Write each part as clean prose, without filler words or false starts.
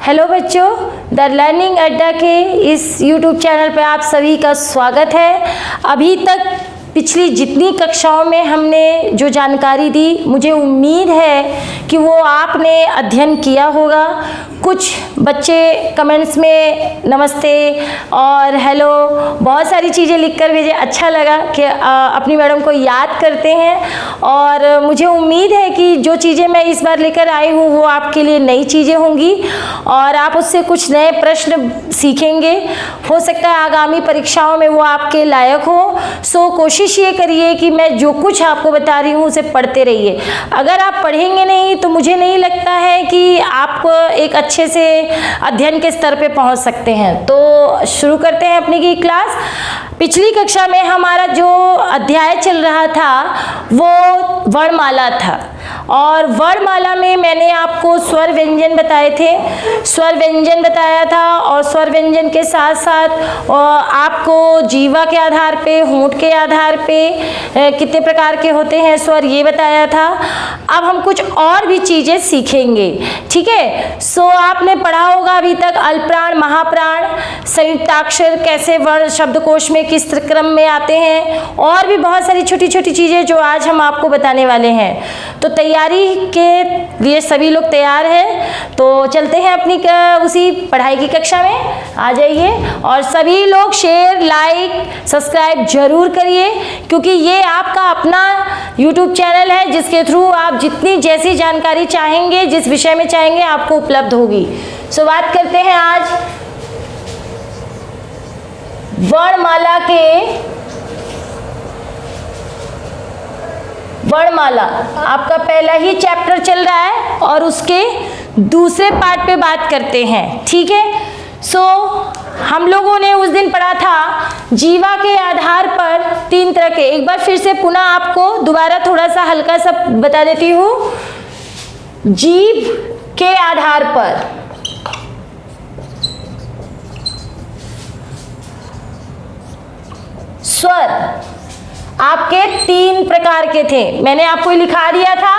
Hello बच्चों, the learning अड्डा के इस यूट्यूब चैनल पर आप सभी का स्वागत है। अभी तक पिछली जितनी कक्षाओं में हमने जो जानकारी दी, मुझे उम्मीद है कि वो आपने अध्ययन किया होगा। कुछ बच्चे कमेंट्स में नमस्ते और हेलो बहुत सारी चीज़ें लिखकर भेजे। अच्छा लगा कि अपनी मैडम को याद करते हैं और मुझे उम्मीद है कि जो चीज़ें मैं इस बार लेकर आई हूँ वो आपके लिए नई चीज़ें होंगी और आप उससे कुछ नए प्रश्न सीखेंगे। हो सकता है आगामी परीक्षाओं में वो आपके लायक हो। सो कोशिश ये करिए कि मैं जो कुछ आपको बता रही हूँ उसे पढ़ते रहिए। अगर आप पढ़ेंगे नहीं तो मुझे नहीं लगता है कि आप एक अच्छे से अध्ययन के स्तर पे पहुँच सकते हैं। तो शुरू करते हैं अपनी की क्लास। पिछली कक्षा में हमारा जो अध्याय चल रहा था वो वर्णमाला था और वर्णमाला में मैंने आपको स्वर व्यंजन बताए थे, स्वर व्यंजन बताया था और स्वर व्यंजन के साथ साथ आपको जीवा के आधार पे, होंठ के आधार पे कितने प्रकार के होते हैं स्वर, ये बताया था। अब हम कुछ और भी चीज़ें सीखेंगे, ठीक है। सो आपने पढ़ा होगा अभी तक अल्पप्राण, महाप्राण, संयुक्ताक्षर कैसे वर्ण शब्दकोश में किस क्रम में आते हैं और भी बहुत सारी छोटी छोटी चीज़ें जो आज हम आपको बताने वाले हैं। तो तैयारी के लिए सभी लोग तैयार हैं, तो चलते हैं अपनी उसी पढ़ाई की कक्षा में। आ जाइए और सभी लोग शेयर, लाइक, सब्सक्राइब जरूर करिए क्योंकि ये आपका अपना YouTube चैनल है जिसके थ्रू आप जितनी जैसी जानकारी चाहेंगे, जिस विषय में चाहेंगे, आपको उपलब्ध होगी। सो बात करते हैं आज वर्णमाला के। वर्णमाला आपका पहला ही चैप्टर चल रहा है और उसके दूसरे पार्ट पे बात करते हैं, ठीक है। सो हम लोगों ने उस दिन पढ़ा था जीवा के आधार पर तीन तरह के। एक बार फिर से पुनः आपको दोबारा थोड़ा सा हल्का सा बता देती हूँ। जीभ के आधार पर स्वर आपके तीन प्रकार के थे। मैंने आपको लिखा दिया था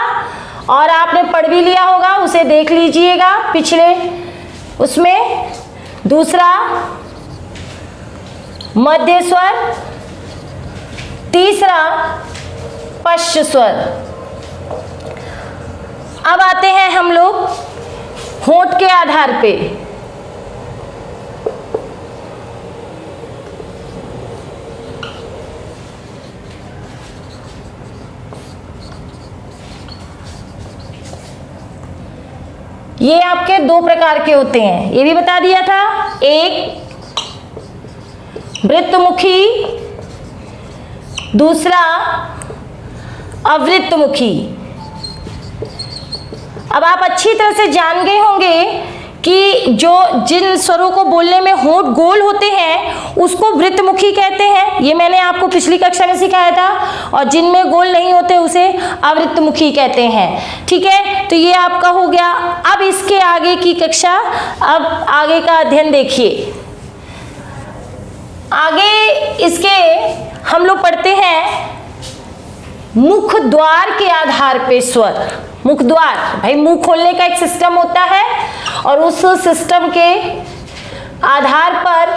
और आपने पढ़ भी लिया होगा, उसे देख लीजिएगा पिछले उसमें। दूसरा मध्य स्वर, तीसरा पश्च स्वर। अब आते हैं हम लोग होंठ के आधार पे। ये आपके दो प्रकार के होते हैं, ये भी बता दिया था। एक वृत्तमुखी, दूसरा अवृत्तमुखी। अब आप अच्छी तरह से जान गए होंगे कि जिन स्वरों को बोलने में होंठ गोल होते हैं उसको वृत्तमुखी कहते हैं, ये मैंने आपको पिछली कक्षा में सिखाया था। और जिनमें गोल नहीं होते उसे अवृत्तमुखी कहते हैं, ठीक है। तो ये आपका हो गया। अब इसके आगे की कक्षा, अब आगे का अध्ययन देखिए। आगे इसके हम लोग पढ़ते हैं मुख द्वार के आधार पे स्वर। मुख द्वार, भाई मुंह खोलने का एक सिस्टम होता है और उस सिस्टम के आधार पर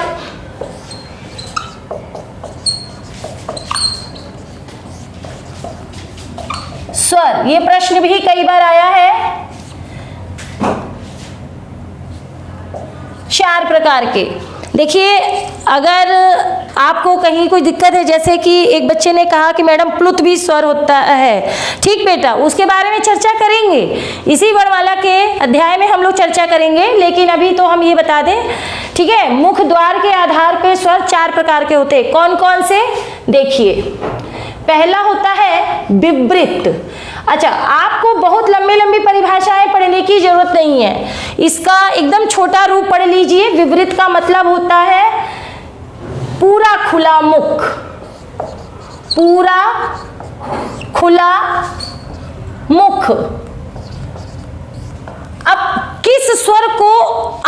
स्वर। ये प्रश्न भी कई बार आया है। चार प्रकार के। देखिए, अगर आपको कहीं कोई दिक्कत है, जैसे कि एक बच्चे ने कहा कि मैडम प्लुत भी स्वर होता है, ठीक बेटा, उसके बारे में चर्चा करेंगे। इसी वर्णमाला के अध्याय में हम लोग चर्चा करेंगे, लेकिन अभी तो हम ये बता दें, ठीक है। मुख द्वार के आधार पे स्वर चार प्रकार के होते हैं। कौन कौन से देखिए। पहला होता है विवृत। अच्छा, आपको बहुत लंबी लंबी परिभाषाएं पढ़ने की जरूरत नहीं है, इसका एकदम छोटा रूप पढ़ लीजिए। विवृत का मतलब होता है पूरा खुला मुख, पूरा खुला मुख। अब किस स्वर को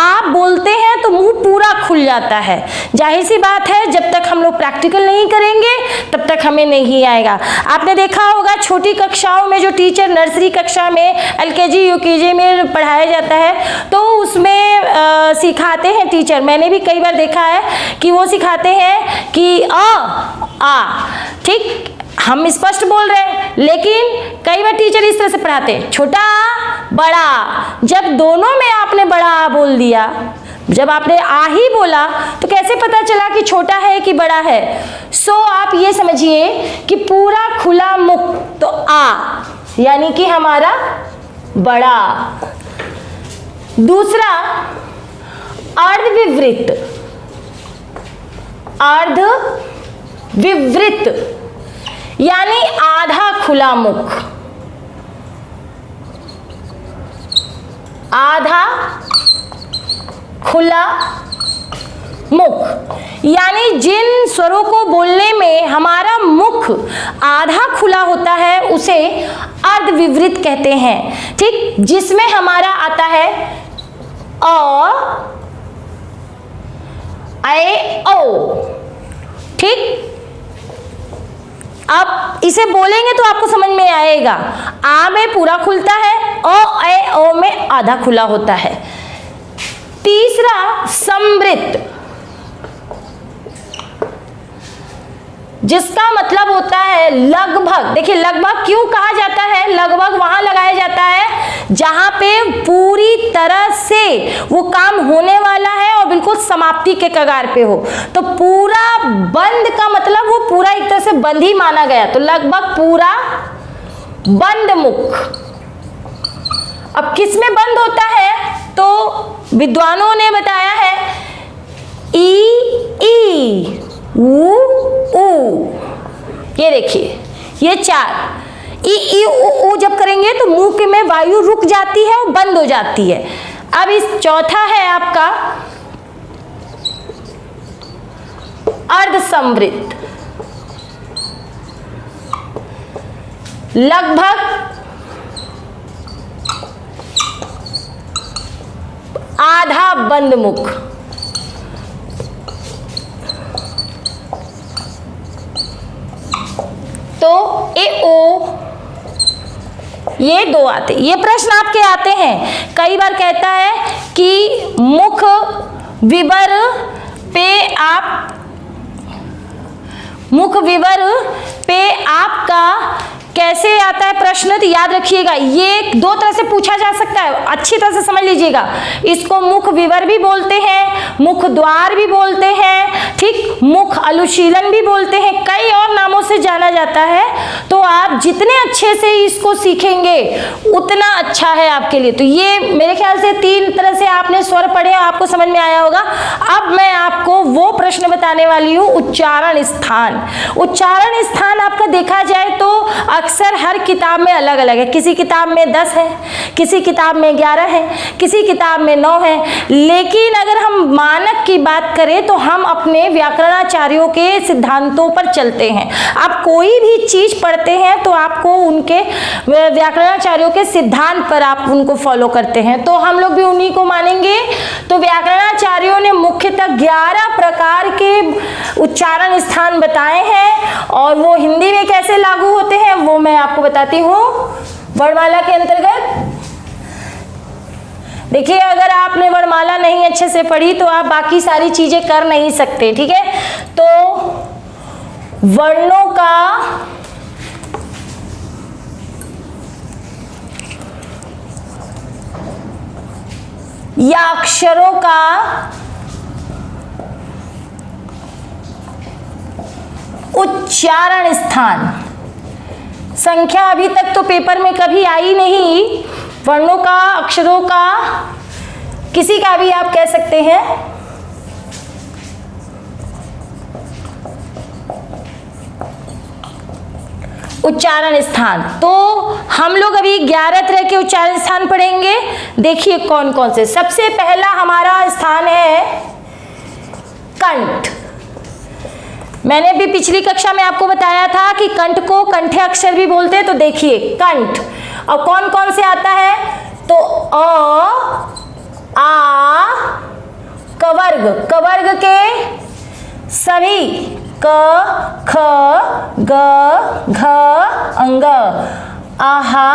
आप बोलते हैं तो मुंह पूरा खुल जाता है। जाहिर सी बात है, जब तक हम लोग प्रैक्टिकल नहीं करेंगे तब तक हमें नहीं आएगा। आपने देखा होगा छोटी कक्षाओं में जो टीचर नर्सरी कक्षा में एलकेजी यूकेजी में पढ़ाया जाता है तो उसमें सिखाते हैं टीचर, मैंने भी कई बार देखा है कि वो सिखाते हैं कि आ, ठीक, हम स्पष्ट बोल रहे हैं, लेकिन कई बार टीचर इस तरह से पढ़ाते हैं, छोटा बड़ा। जब दोनों में आपने बड़ा आ बोल दिया, जब आपने आ ही बोला तो कैसे पता चला कि छोटा है कि बड़ा है? आप ये समझिए कि पूरा खुला मुख तो आ यानी कि हमारा बड़ा। दूसरा अर्धविवृत, अर्धविवृत यानी आधा खुला मुख, आधा खुला मुख यानी जिन स्वरों को बोलने में हमारा मुख आधा खुला होता है उसे अर्धविवृत कहते हैं। ठीक, जिसमें हमारा आता है अ, ए, ओ। ठीक, आप इसे बोलेंगे तो आपको समझ में आएगा। आ में पूरा खुलता है, ओ, ए, ओ में आधा खुला होता है। तीसरा समृत, जिसका मतलब होता है लगभग। देखिए लगभग क्यों कहा जाता है? लगभग वहां लगाया जाता है जहां पे पूरी तरह से वो काम होने वाला है और बिल्कुल समाप्ति के कगार पे हो। तो पूरा बंद का मतलब वो पूरा एक तरह से बंद ही माना गया, तो लगभग पूरा बंद मुख। अब किस में बंद होता है? तो विद्वानों ने बताया है ई, ऊ, ऊ। ये देखिए ये चार ई, ऊ जब करेंगे तो मुंह में वायु रुक जाती है और बंद हो जाती है। अब इस चौथा है आपका अर्धसंवृत, लगभग आधा बंद मुख। तो ए, ओ, ये दो आते। ये प्रश्न आपके आते हैं, कई बार कहता है कि मुख विवर पे आपका कैसे आता है प्रश्न? तो याद रखिएगा ये दो तरह से पूछा जा सकता है, अच्छी तरह से समझ लीजिएगा। इसको मुख विवर भी बोलते हैं, मुख द्वार भी बोलते हैं, ठीक, मुख अनुशीलन भी बोलते हैं, कई और नामों से जाना जाता है। तो आप जितने अच्छे से इसको सीखेंगे उतना अच्छा है आपके लिए। तो ये मेरे ख्याल से तीन तरह से आपने स्वर पढ़े, आपको समझ में आया होगा। अब मैं आपको वो प्रश्न बताने वाली हूँ, उच्चारण स्थान। उच्चारण स्थान आपका देखा जाए तो अक्सर हर किताब में अलग अलग है। किसी किताब में 10 है, किसी किताब में 11 है, किसी किताब में 9 है। लेकिन अगर हम मानक की बात करें तो हम अपने व्याकरणाचार्यों के सिद्धांतों पर चलते हैं। आप कोई भी चीज पढ़ते हैं तो आपको उनके व्याकरणाचार्यों के सिद्धांत पर आप उनको फॉलो करते हैं, तो हम लोग भी उन्हीं को मानेंगे। तो व्याकरणाचार्यों ने मुख्यतः 11 प्रकार के उच्चारण स्थान बताए हैं और वो हिंदी में कैसे लागू होते हैं वो मैं आपको बताती हूँ वर्णमाला के अंतर्गत। देखिए अगर आपने वर्णमाला नहीं अच्छे से पढ़ी तो आप बाकी सारी चीजें कर नहीं सकते, ठीक है। तो वर्णों का या अक्षरों का उच्चारण स्थान। संख्या अभी तक तो पेपर में कभी आई नहीं। वर्णों का, अक्षरों का, किसी का भी आप कह सकते हैं। उच्चारण स्थान तो हम लोग अभी 11 तरह के उच्चारण स्थान पढ़ेंगे। देखिए कौन कौन से। सबसे पहला हमारा स्थान है कंठ। मैंने भी पिछली कक्षा में आपको बताया था कि कंठ को कंठे अक्षर भी बोलते हैं। तो देखिए कंठ और कौन कौन से आता है तो अ, आ कवर्ग, कवर्ग के सभी क ख ग घ अंग, आहा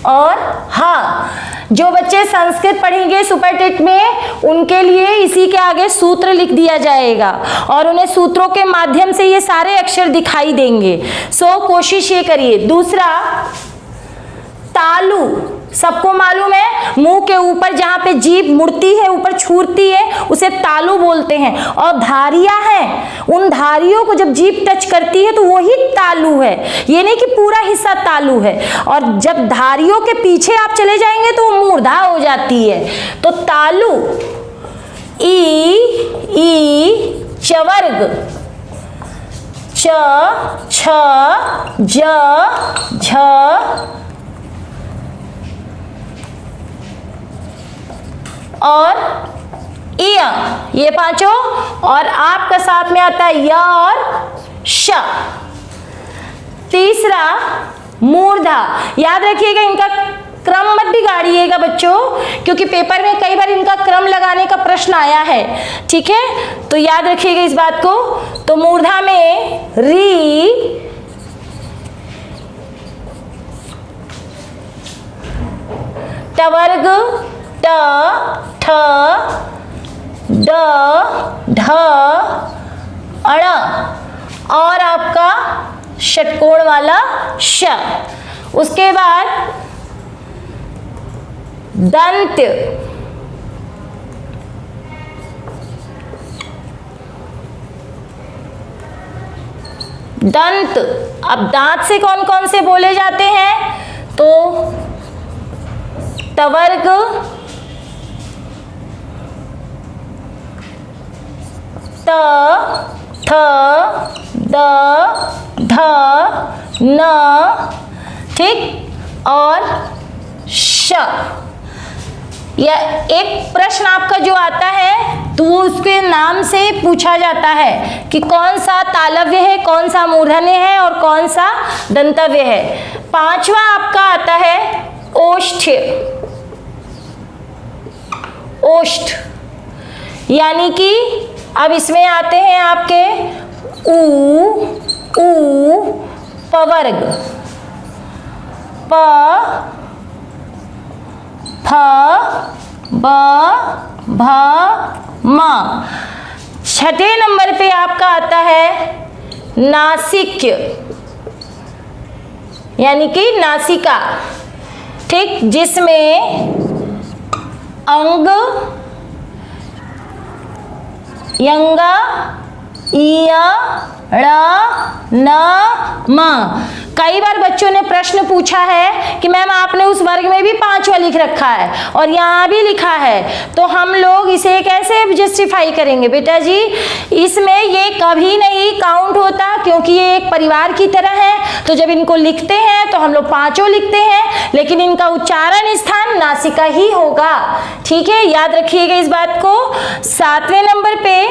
और हा। जो बच्चे संस्कृत पढ़ेंगे सुपर टेट में उनके लिए इसी के आगे सूत्र लिख दिया जाएगा और उन्हें सूत्रों के माध्यम से ये सारे अक्षर दिखाई देंगे। सो कोशिश ये करिए। दूसरा तालु, सबको मालूम है मुंह के ऊपर जहां पे जीभ मुड़ती है, ऊपर छूरती है, उसे तालु बोलते हैं। और धारियां हैं, उन धारियों को जब जीभ टच करती है तो वही तालु है, ये नहीं कि पूरा हिस्सा तालु है। और जब धारियों के पीछे आप चले जाएंगे तो वो मूर्धा हो जाती है। तो तालु, ई चवर्ग, च छ ज झ और इय, ये पांचों। और आपका साथ में आता है य और श। तीसरा मूर्धा, याद रखिएगा इनका क्रम मत बिगाड़िएगा बच्चों, क्योंकि पेपर में कई बार इनका क्रम लगाने का प्रश्न आया है, ठीक है, तो याद रखिएगा इस बात को। तो मूर्धा में री, टवर्ग ट ठ ड ढ अण और आपका षटकोण वाला श। उसके बाद दंत, दंत। अब दांत से कौन कौन से बोले जाते हैं, तो टवर्ग, त थ द ध न, ठीक, और श। या एक प्रश्न आपका जो आता है तो वो उसके नाम से पूछा जाता है कि कौन सा तालव्य है, कौन सा मूर्धन्य है और कौन सा दंतव्य है। पांचवा आपका आता है ओष्ठ्य, ओष्ठ, यानी कि अब इसमें आते हैं आपके ऊ, ऊ पवर्ग, प फ ब भ म। छठे नंबर पे आपका आता है नासिक, यानी कि नासिका, ठीक, जिसमें अंग, यंगा, इया, ण, न, म। कई बार बच्चों ने प्रश्न पूछा है कि मैम आपने उस वर्ग में भी पांचवा लिख रखा है और यहाँ भी लिखा है, तो हम लोग इसे कैसे जस्टिफाई करेंगे बेटा जी। इसमें ये कभी नहीं काउंट होता, क्योंकि ये एक परिवार की तरह है। तो जब इनको लिखते हैं तो हम लोग पांचों लिखते हैं, लेकिन इनका उच्चारण स्थान नासिका ही होगा, ठीक है, याद रखिएगा इस बात को। सातवें नंबर पे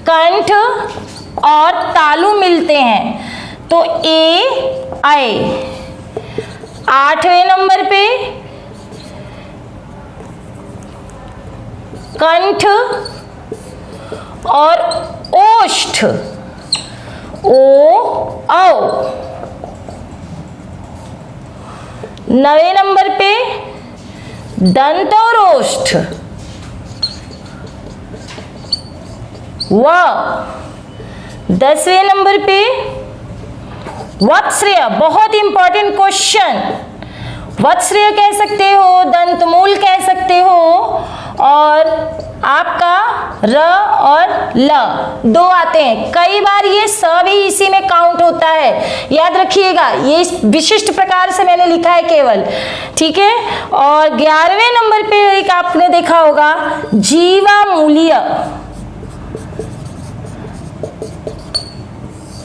कंठ और तालु मिलते हैं, तो ए आए। आठवें नंबर पे कंठ और ओष्ठ, ओ औ। नवे नंबर पे दंत और ओष्ठ, व। 10वें नंबर पे वत्स्रय, बहुत इंपॉर्टेंट क्वेश्चन, वत्स्रय कह सकते हो, दंतमूल कह सकते हो, और आपका र और ल दो आते हैं। कई बार ये स भी इसी में काउंट होता है, याद रखिएगा, ये विशिष्ट प्रकार से मैंने लिखा है केवल, ठीक है। और 11वें नंबर पे एक आपने देखा होगा जीवामूल्य,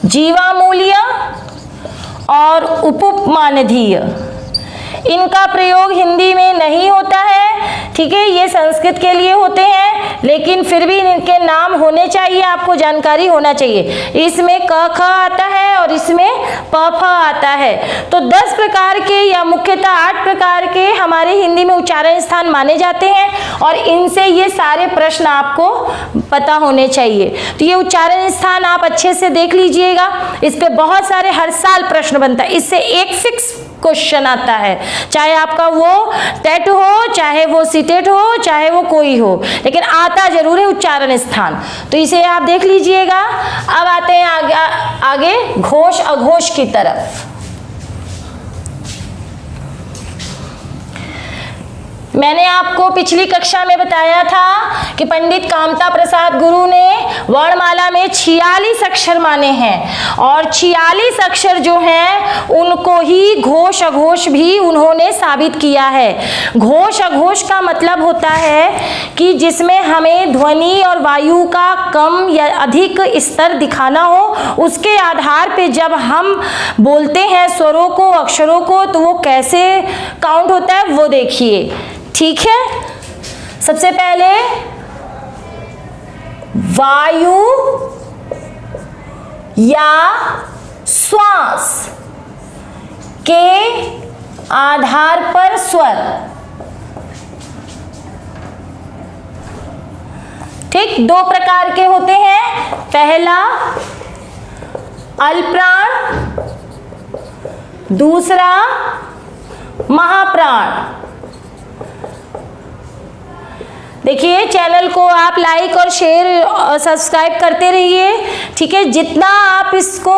जीवामूल्य और उपमानधीय। इनका प्रयोग हिंदी में नहीं होता है, ठीक है, ये संस्कृत के लिए होते हैं, लेकिन फिर भी इनके नाम होने चाहिए, आपको जानकारी होना चाहिए। इसमें क ख आता है और इसमें प फ आता है। तो 10 प्रकार के या मुख्यतः 8 प्रकार के हमारे हिंदी में उच्चारण स्थान माने जाते हैं और इनसे ये सारे प्रश्न आपको पता होने चाहिए। तो ये उच्चारण स्थान आप अच्छे से देख लीजिएगा, इस पे बहुत सारे हर साल प्रश्न बनता है, इससे एक फिक्स क्वेश्चन आता है, चाहे आपका वो टेट हो, चाहे वो सीटेट हो, चाहे वो कोई हो, लेकिन आता जरूर है उच्चारण स्थान। तो इसे आप देख लीजिएगा। अब आते हैं आगे घोष अघोष की तरफ। मैंने आपको पिछली कक्षा में बताया था कि पंडित कामता प्रसाद गुरु ने वर्णमाला में 46 अक्षर माने हैं और 46 अक्षर जो हैं उनको ही घोष अघोष भी उन्होंने साबित किया है। घोष अघोष का मतलब होता है कि जिसमें हमें ध्वनि और वायु का कम या अधिक स्तर दिखाना हो, उसके आधार पे जब हम बोलते हैं स्वरों को, अक्षरों को, तो वो कैसे काउंट होता है वो देखिए। ठीक है, सबसे पहले वायु या श्वास के आधार पर स्वर। ठीक, 2 प्रकार के होते हैं। पहला अल्पप्राण, दूसरा महाप्राण। देखिए, चैनल को आप लाइक और शेयर और सब्सक्राइब करते रहिए। ठीक है, जितना आप इसको,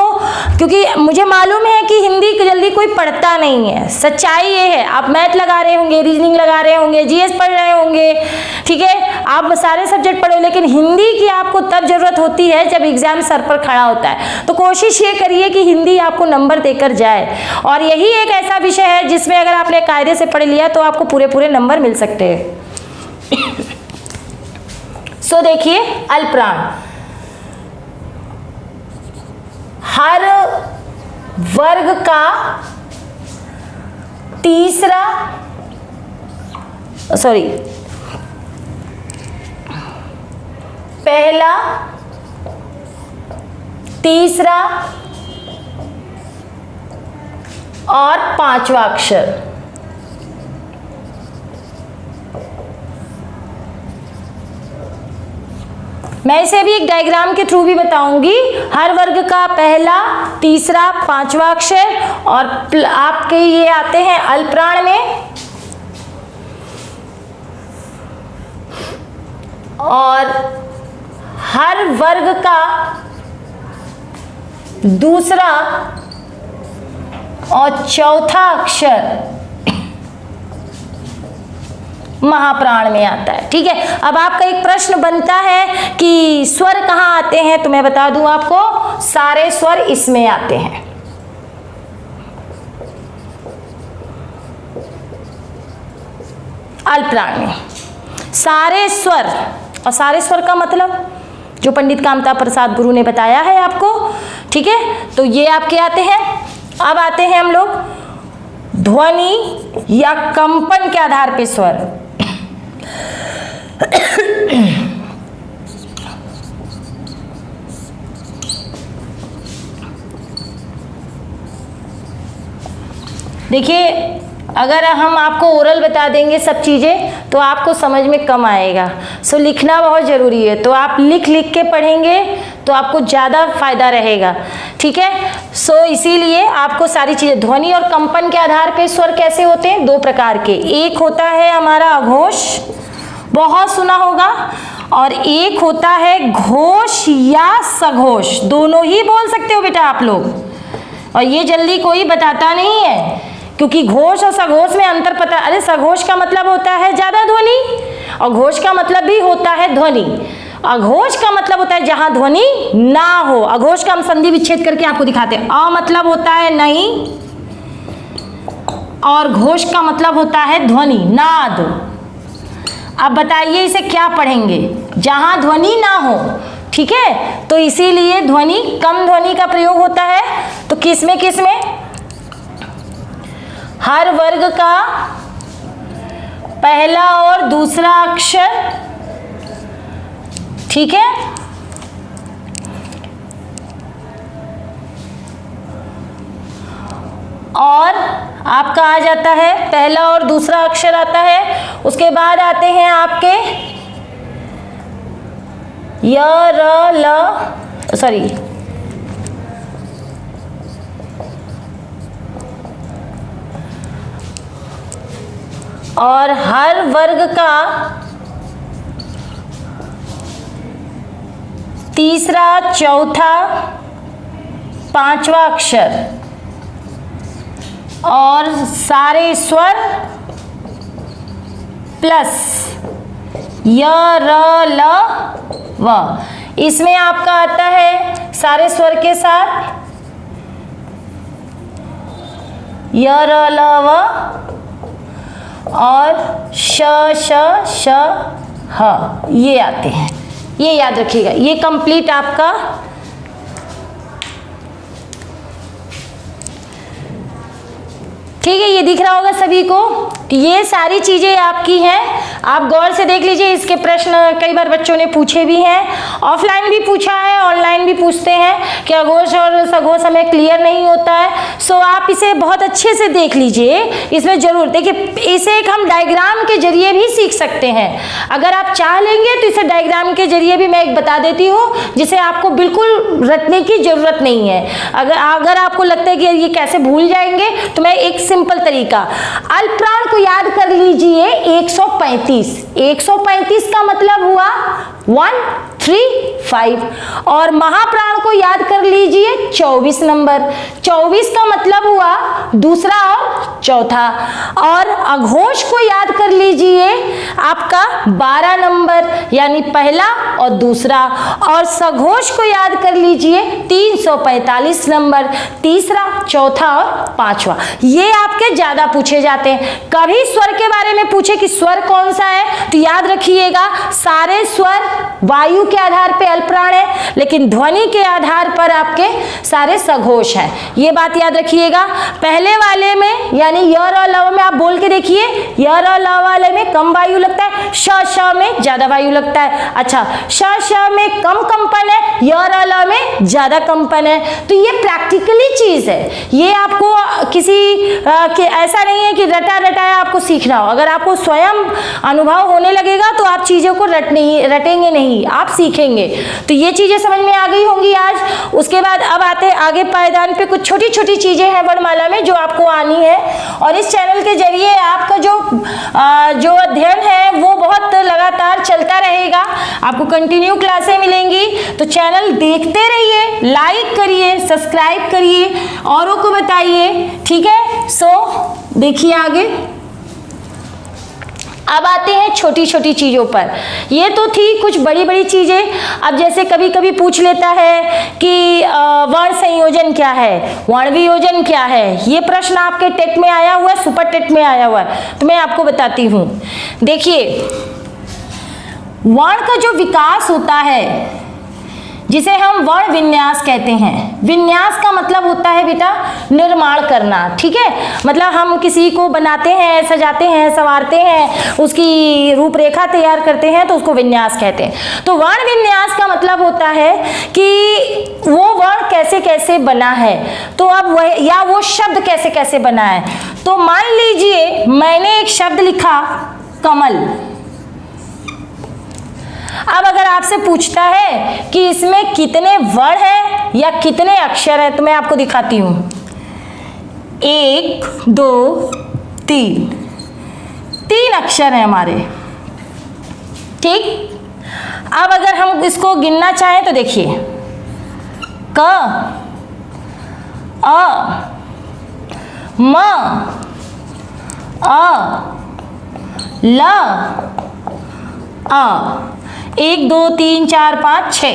क्योंकि मुझे मालूम है कि हिंदी जल्दी कोई पढ़ता नहीं है, सच्चाई ये है। आप मैथ लगा रहे होंगे, रीजनिंग लगा रहे होंगे, जीएस पढ़ रहे होंगे, ठीक है, आप सारे सब्जेक्ट पढ़ो, लेकिन हिंदी की आपको तब जरूरत होती है जब एग्जाम सर पर खड़ा होता है। तो कोशिश ये करिए कि हिंदी आपको नंबर देकर जाए, और यही एक ऐसा विषय है जिसमें अगर आपने कायदे से पढ़ लिया तो आपको पूरे नंबर मिल सकते हैं। सो देखिए, अल्पप्राण हर वर्ग का पहला, तीसरा और 5वां अक्षर। मैं इसे भी एक डायग्राम के थ्रू भी बताऊंगी। हर वर्ग का पहला, तीसरा, 5वां अक्षर, और आपके ये आते हैं अल्पप्राण में, और हर वर्ग का दूसरा और चौथा अक्षर महाप्राण में आता है। ठीक है, अब आपका एक प्रश्न बनता है कि स्वर कहाँ आते हैं, तो मैं बता दूं आपको, सारे स्वर इसमें आते हैं। अल्पप्राण में सारे स्वर, और सारे स्वर का मतलब जो पंडित कामता प्रसाद गुरु ने बताया है आपको। ठीक है, तो ये आपके आते हैं। अब आते हैं हम लोग ध्वनि या कंपन के आधार पे स्वर। देखिए, अगर हम आपको ओरल बता देंगे सब चीज़ें तो आपको समझ में कम आएगा। सो लिखना बहुत ज़रूरी है, तो आप लिख के पढ़ेंगे तो आपको ज़्यादा फायदा रहेगा। ठीक है, सो इसीलिए आपको सारी चीज़ें, ध्वनि और कंपन के आधार पे स्वर कैसे होते हैं, 2 प्रकार के। एक होता है हमारा अघोष, बहुत सुना होगा, और एक होता है घोष या सघोष। दोनों ही बोल सकते हो बेटा आप लोग, और ये जल्दी कोई बताता नहीं है, क्योंकि घोष और सघोष में अंतर पता। अरे सघोष का मतलब होता है ज्यादा ध्वनि, और घोष का मतलब भी होता है ध्वनि। अघोष का मतलब होता है जहां ध्वनि ना हो। अघोष का हम संधि विच्छेद करके आपको दिखाते हैं। अ मतलब होता है नहीं, और घोष का मतलब होता है ध्वनि, नाद। अब बताइए इसे क्या पढ़ेंगे, जहां ध्वनि ना हो। ठीक है, तो इसीलिए ध्वनि, कम ध्वनि का प्रयोग होता है। तो किसमें किसमें, हर वर्ग का पहला और दूसरा अक्षर, ठीक है। और आपका आ जाता है पहला और दूसरा अक्षर आता है। उसके बाद आते हैं आपके य र ल, सॉरी और हर वर्ग का तीसरा, चौथा, पांचवा अक्षर और सारे स्वर प्लस य र ल व। इसमें आपका आता है सारे स्वर के साथ य र ल व और श श श ह, ये आते हैं। ये याद रखिएगा। ये कंप्लीट आपका ठीक है। ये दिख रहा होगा सभी को कि ये सारी चीजें आपकी हैं। आप गौर से देख लीजिए। इसके प्रश्न कई बार बच्चों ने पूछे भी हैं, ऑफलाइन भी पूछा है, ऑनलाइन भी पूछते हैं कि अघोष और सघोष हमें क्लियर नहीं होता है। सो आप इसे बहुत अच्छे से देख लीजिए। इसमें जरूर देखिए, इसे एक हम डायग्राम के जरिए भी सीख सकते हैं। अगर आप चाह लेंगे तो इसे डायग्राम के जरिए भी मैं एक बता देती हूँ, जिसे आपको बिल्कुल रटने की जरूरत नहीं है। अगर आपको लगता है कि ये कैसे भूल जाएंगे, तो मैं एक सिंपल तरीका, अल्पप्राण को याद कर लीजिए 135। 135 का मतलब हुआ 1, 3, 5 और महाप्राण को याद कर लीजिए 24 नंबर। 24 का मतलब हुआ दूसरा और चौथा। और अघोष को याद कर लीजिए आपका 12 नंबर, यानी पहला और दूसरा। और सघोष को याद कर लीजिए 345 नंबर, तीसरा, चौथा और पांचवा। ये आपके ज्यादा पूछे जाते हैं। कभी स्वर के बारे में पूछे कि स्वर कौन सा है, तो याद रखिएगा सारे स्वर वायु के आधार पे अल्पप्राण है, लेकिन ध्वनि के आधार पर आपके सारे सघोष हैं। ये बात याद रखिएगा। पहले वाले में यानी य र ल में आप बोल के देखिए, य र ल वाले में कम वायु लगता है, श श में ज्यादा वायु लगता है। अच्छा, श श में कम कंपन है, य र ल में ज्यादा कंपन है। तो ये प्रैक्टिकली चीज है। ये आपको किसी ऐसा नहीं है कि रटा रटाया आपको सीखना हो। अगर आपको स्वयं अनुभव होने लगेगा तो आप चीजों को रटेंगे नहीं, आप सीखेंगे। तो ये चीजें समझ में आ गई होंगी आज। उसके बाद अब आते हैं आगे पायदान पे। कुछ छोटी छोटी चीजें हैं वर्णमाला में जो आपको आनी है, और इस चैनल के जरिए आपका जो अध्ययन है वो बहुत लगातार चलता रहेगा। आपको कंटिन्यू क्लासें मिलेंगी, तो चैनल देखते रहिए, लाइक करिए, सब्सक्राइब करिए, औरों को बताइए, ठीक है। सो देखिए आगे। अब आते हैं छोटी छोटी चीज़ों पर। ये तो थी कुछ बड़ी बड़ी चीज़ें। अब जैसे कभी कभी पूछ लेता है कि वर्ण संयोजन क्या है, वर्ण वियोजन क्या है। ये प्रश्न आपके टेट में आया हुआ है, सुपर टेट में आया हुआ है, तो मैं आपको बताती हूँ। देखिए, वर्ण का जो विकास होता है जिसे हम वर्ण विन्यास कहते हैं। विन्यास का मतलब होता है बेटा निर्माण करना, ठीक है। मतलब हम किसी को बनाते हैं, सजाते हैं, संवारते हैं, उसकी रूपरेखा तैयार करते हैं, तो उसको विन्यास कहते हैं। तो वर्ण विन्यास का मतलब होता है कि वो वर्ण कैसे कैसे बना है, तो अब वह या वो शब्द कैसे कैसे बना है। तो मान लीजिए मैंने एक शब्द लिखा कमल। अब अगर आपसे पूछता है कि इसमें कितने वर्ण हैं या कितने अक्षर हैं, तो मैं आपको दिखाती हूं। 1, 2, 3 अक्षर हैं हमारे, ठीक। अब अगर हम इसको गिनना चाहें तो देखिए, क, अ, म, अ, ल, अ। 1, 2, 3, 4, 5, 6,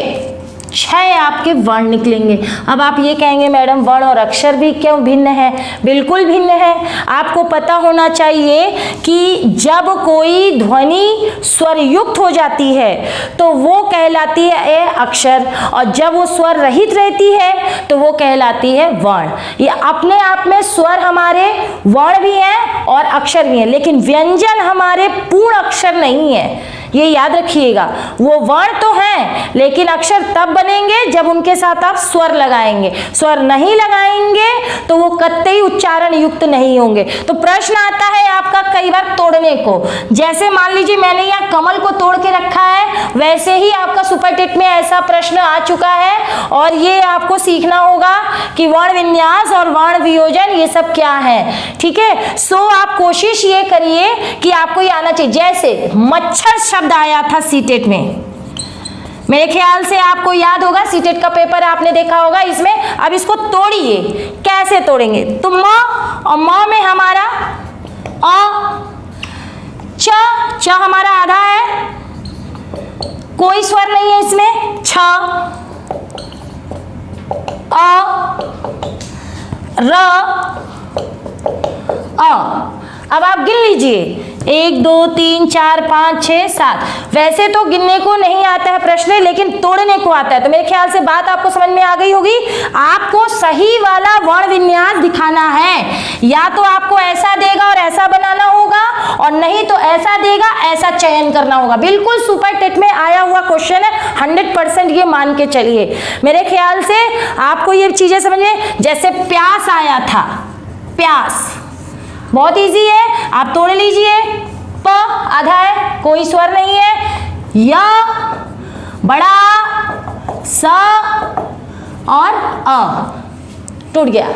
6 आपके वर्ण निकलेंगे। अब आप ये कहेंगे मैडम वर्ण और अक्षर भी क्यों भिन्न है? बिल्कुल भिन्न है। आपको पता होना चाहिए कि जब कोई ध्वनि स्वर युक्त हो जाती है तो वो कहलाती है अक्षर, और जब वो स्वर रहित रहती है तो वो कहलाती है वर्ण। ये अपने आप में स्वर हमारे वर्ण भी हैं और अक्षर भी हैं, लेकिन व्यंजन हमारे पूर्ण अक्षर नहीं है, ये याद रखिएगा। वो वर्ण तो हैं लेकिन अक्षर तब बनेंगे जब उनके साथ आप स्वर लगाएंगे। स्वर नहीं लगाएंगे तो वो कतई उच्चारण युक्त नहीं होंगे। तो प्रश्न आता है आपका कई बार तोड़ने को, जैसे मान लीजिए मैंने यहाँ कमल को तोड़ के रखा है, वैसे ही आपका सुपर टेट में ऐसा प्रश्न आ चुका है और ये आपको सीखना होगा कि वर्ण विन्यास और वर्ण वियोजन ये सब क्या है। ठीक है, सो आप कोशिश ये करिए कि आपको ये आना चाहिए। जैसे मच्छर शब्द आया था सीटेट में, मेरे ख्याल से आपको याद होगा, सीटेट का पेपर आपने देखा होगा इसमें। अब इसको तोड़िए, कैसे तोड़ेंगे? तो म और म में हमारा अ, च हमारा आधा है, कोई स्वर नहीं है इसमें, छ, अ, र, अ। अब आप गिन लीजिए, 1 2 3 4 5 6 7। वैसे तो गिनने को नहीं आता है प्रश्न, लेकिन तोड़ने को आता है। तो मेरे ख्याल से बात आपको समझ में आ गई होगी। आपको सही वाला वर्ण विन्यास दिखाना है, या तो आपको ऐसा देगा और ऐसा बनाना होगा, और नहीं तो ऐसा देगा ऐसा चयन करना होगा। बिल्कुल सुपर टेट में आया हुआ क्वेश्चन है, 100% ये मान के चलिए। मेरे ख्याल से आपको ये चीजें समझिए। जैसे प्यास आया था, प्यास बहुत इजी है, आप तोड़ लीजिए। प आधा है, कोई स्वर नहीं है, या बड़ा, स और अ, टूट गया।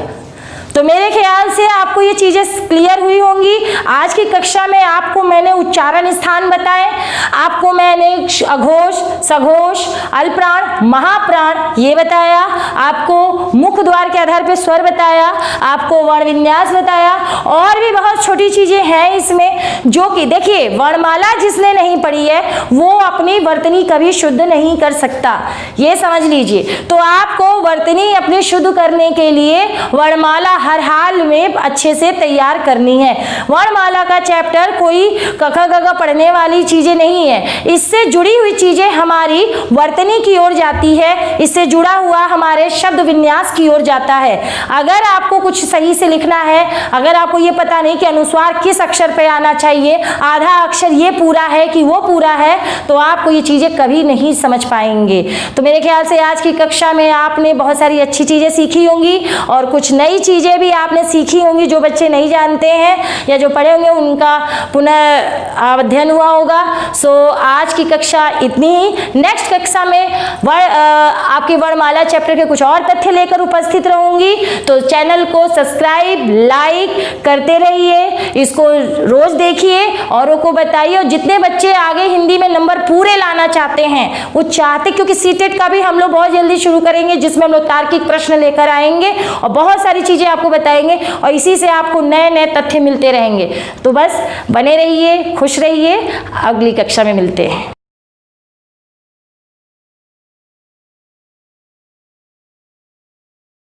तो मेरे ख्याल से आपको ये चीजें क्लियर हुई होंगी। आज की कक्षा में आपको मैंने उच्चारण स्थान बताए, आपको मैंने अघोष, सघोष, अल्पप्राण, महाप्राण ये बताया, आपको मुख द्वार के आधार पर स्वर बताया, आपको वर्ण विन्यास बताया, और भी बहुत छोटी चीजें हैं इसमें, जो कि देखिए वर्णमाला जिसने नहीं पढ़ी है वो अपनी वर्तनी कभी शुद्ध नहीं कर सकता, ये समझ लीजिए। तो आपको वर्तनी अपनी शुद्ध करने के लिए वर्णमाला हर हाल में अच्छे से तैयार करनी है। वर्णमाला का चैप्टर कोई क ख ग घ पढ़ने वाली चीजें नहीं है, इससे जुड़ी हुई चीजें हमारी वर्तनी की ओर जाती है, इससे जुड़ा हुआ हमारे शब्द विन्यास की ओर जाता है। अगर आपको कुछ सही से लिखना है, अगर आपको ये पता नहीं कि अनुस्वार किस अक्षर पे आना चाहिए, आधा अक्षर ये पूरा है कि वो पूरा है, तो आपको ये चीजें कभी नहीं समझ पाएंगे। तो मेरे ख्याल से आज की कक्षा में आपने बहुत सारी अच्छी चीजें सीखी होंगी और कुछ नई चीजें भी आपने सीखी होंगी। जो बच्चे नहीं जानते हैं या जो पढ़े होंगे उनका पुनः अध्ययन हुआ होगा। सो आज की कक्षा इतनी ही। नेक्स्ट कक्षा में आपकी वर्णमाला चैप्टर के कुछ और तथ्य लेकर उपस्थित रहूंगी। तो चैनल को सब्सक्राइब, लाइक करते रहिए, इसको रोज देखिए, औरों को बताइए। और जितने बच्चे आगे हिंदी में नंबर पूरे लाना चाहते हैं, वो चाहते, क्योंकि सीटेट का भी हम लोग बहुत जल्दी शुरू करेंगे, जिसमें हम लोग तार्किक प्रश्न लेकर आएंगे और बहुत सारी चीजें आपको बताएंगे, और इसी से आपको नए नए तथ्य मिलते रहेंगे। तो बस बने रहिए, खुश रहिए, अगली कक्षा में मिलते हैं।